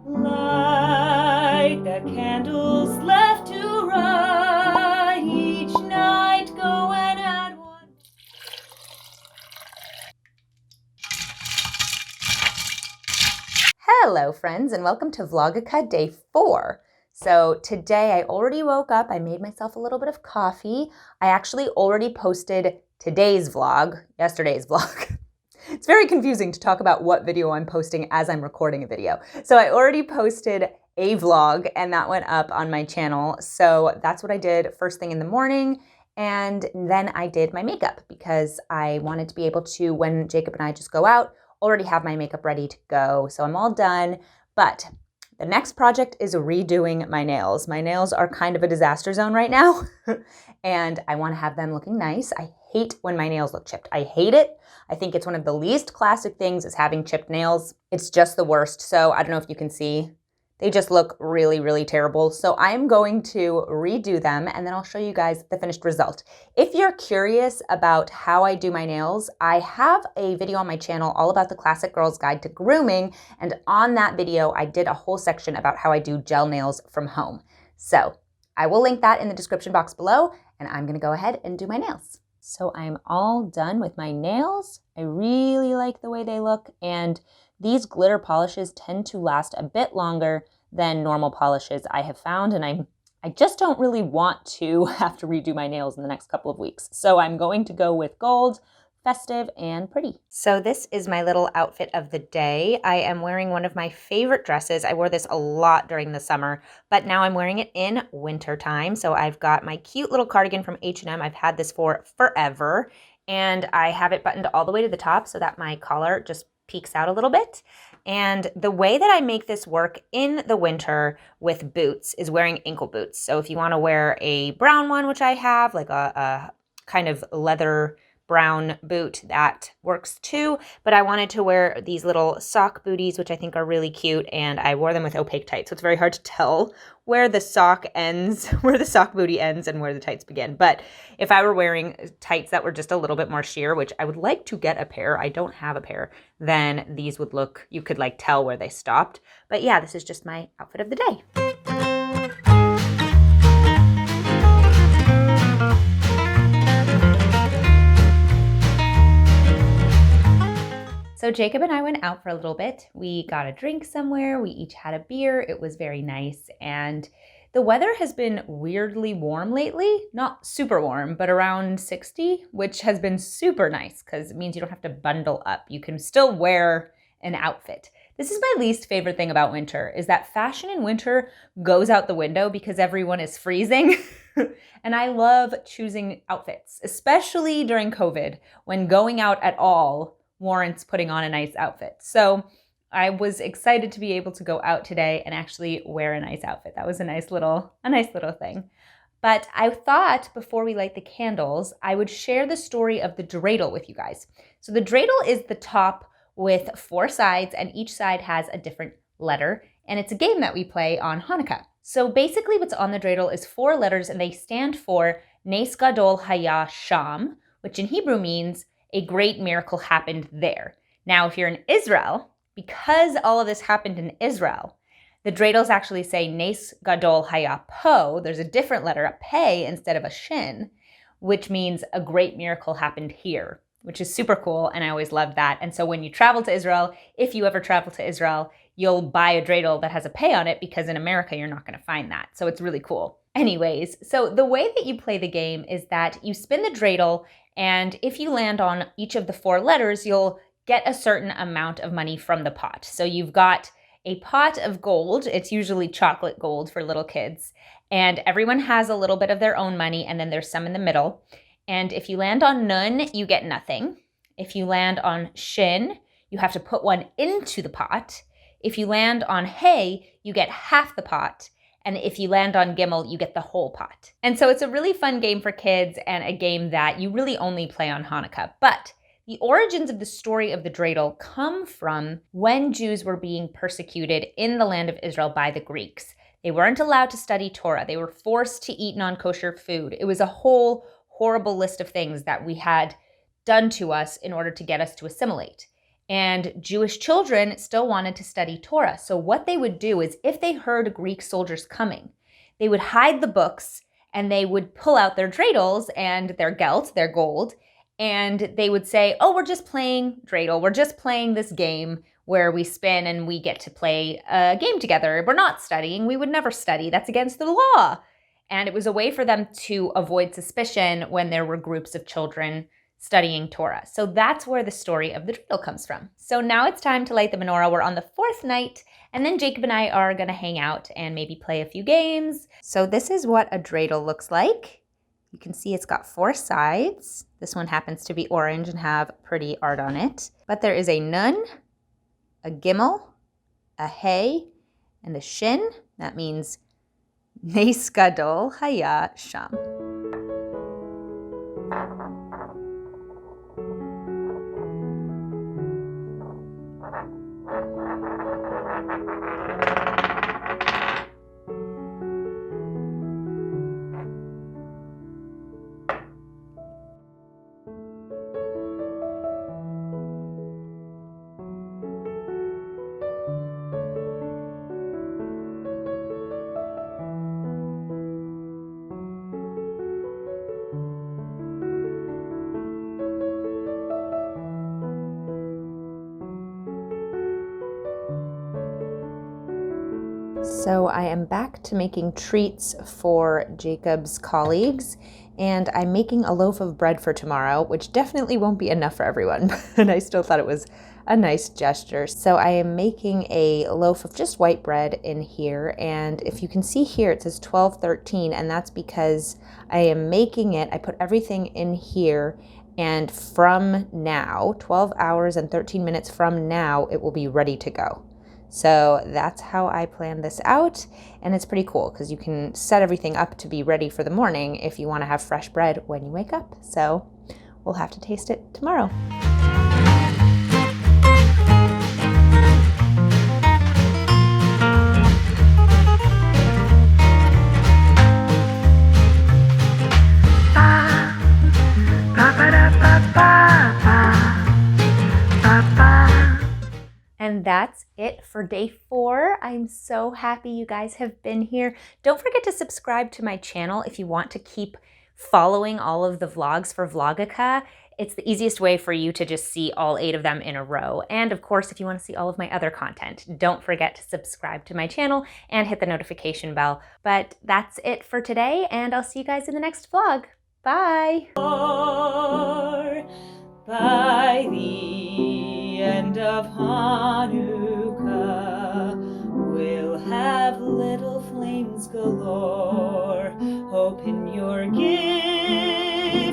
Light the candles left to right, each night go and add one. Hello friends, and welcome to Vlogukkah Day 4. So today I already woke up, I made myself a little bit of coffee. I actually already posted today's vlog, yesterday's vlog. It's very confusing to talk about what video I'm posting as I'm recording a video. So I already posted a vlog and that went up on my channel. So that's what I did first thing in the morning. And then I did my makeup because I wanted to be able to, when Jacob and I just go out, already have my makeup ready to go. So I'm all done. But the next project is redoing my nails. My nails are kind of a disaster zone right now. And I want to have them looking nice. I hate when my nails look chipped. I hate it. I think it's one of the least classic things is having chipped nails. It's just the worst. So I don't know if you can see. They just look really, really terrible. So I'm going to redo them and then I'll show you guys the finished result. If you're curious about how I do my nails, I have a video on my channel all about the Classic Girl's Guide to Grooming. And on that video, I did a whole section about how I do gel nails from home. So I will link that in the description box below and I'm gonna go ahead and do my nails. So I'm all done with my nails. I really like the way they look, and these glitter polishes tend to last a bit longer than normal polishes I have found, and I just don't really want to have to redo my nails in the next couple of weeks. So I'm going to go with gold, festive, and pretty. So this is my little outfit of the day. I am wearing one of my favorite dresses. I wore this a lot during the summer, but now I'm wearing it in winter time. So I've got my cute little cardigan from H&M. I've had this for forever, and I have it buttoned all the way to the top so that my collar just peeks out a little bit. And the way that I make this work in the winter with boots is wearing ankle boots. So if you want to wear a brown one, which I have, like a kind of leather brown boot, that works too. But I wanted to wear these little sock booties, which I think are really cute, and I wore them with opaque tights. So it's very hard to tell where the sock ends, where the sock booty ends and where the tights begin. But if I were wearing tights that were just a little bit more sheer, which I would like to get a pair, I don't have a pair, then these would look, you could like tell where they stopped. But yeah, this is just my outfit of the day. So Jacob and I went out for a little bit. We got a drink somewhere. We each had a beer. It was very nice. And the weather has been weirdly warm lately. Not super warm, but around 60, which has been super nice because it means you don't have to bundle up. You can still wear an outfit. This is my least favorite thing about winter, is that fashion in winter goes out the window because everyone is freezing. And I love choosing outfits, especially during COVID, when going out at all warrants putting on a nice outfit. So I was excited to be able to go out today and actually wear a nice outfit. That was a nice little thing. But I thought before we light the candles, I would share the story of the dreidel with you guys. So the dreidel is the top with 4 sides, and each side has a different letter. And it's a game that we play on Hanukkah. So basically what's on the dreidel is 4 letters, and they stand for Nes Gadol Haya Sham, which in Hebrew means a great miracle happened there. Now, if you're in Israel, because all of this happened in Israel, the dreidels actually say Nes Gadol Haya Po. There's a different letter, a Pei instead of a Shin, which means a great miracle happened here, which is super cool, and I always loved that. And so when you travel to Israel, if you ever travel to Israel, you'll buy a dreidel that has a Pei on it, because in America, you're not going to find that. So it's really cool. Anyways, so the way that you play the game is that you spin the dreidel, and if you land on each of the 4 letters, you'll get a certain amount of money from the pot. So you've got a pot of gold. It's usually chocolate gold for little kids. And everyone has a little bit of their own money, and then there's some in the middle. And if you land on Nun, you get nothing. If you land on Shin, you have to put one into the pot. If you land on Hey, you get half the pot. And if you land on Gimel, you get the whole pot. And so it's a really fun game for kids, and a game that you really only play on Hanukkah. But the origins of the story of the dreidel come from when Jews were being persecuted in the land of Israel by the Greeks. They weren't allowed to study Torah. They were forced to eat non-kosher food. It was a whole horrible list of things that we had done to us in order to get us to assimilate. And Jewish children still wanted to study Torah. So what they would do is if they heard Greek soldiers coming, they would hide the books and they would pull out their dreidels and their gelt, their gold, and they would say, oh, we're just playing dreidel. We're just playing this game where we spin and we get to play a game together. We're not studying. We would never study. That's against the law. And it was a way for them to avoid suspicion when there were groups of children studying Torah. So that's where the story of the dreidel comes from. So now it's time to light the menorah. We're on the 4th night, and then Jacob and I are gonna hang out and maybe play a few games. So this is what a dreidel looks like. You can see it's got 4 sides. This one happens to be orange and have pretty art on it. But there is a nun, a gimel, a hey, and a shin. That means Nes Gadol Haya Sham. So I am back to making treats for Jacob's colleagues, and I'm making a loaf of bread for tomorrow, which definitely won't be enough for everyone, but I still thought it was a nice gesture. So I am making a loaf of just white bread in here, and if you can see here, it says 12:13, and that's because I am making it, I put everything in here, and from now, 12 hours and 13 minutes from now, it will be ready to go. So that's how I planned this out, and it's pretty cool because you can set everything up to be ready for the morning if you want to have fresh bread when you wake up. So we'll have to taste it tomorrow. And that's it for day 4. I'm so happy you guys have been here. Don't forget to subscribe to my channel if you want to keep following all of the vlogs for Vlogukkah. It's the easiest way for you to just see all 8 of them in a row. And of course, if you want to see all of my other content, don't forget to subscribe to my channel and hit the notification bell. But that's it for today, and I'll see you guys in the next vlog. Bye! By the end of Hanukkah, we'll have little flames galore. Open your gifts.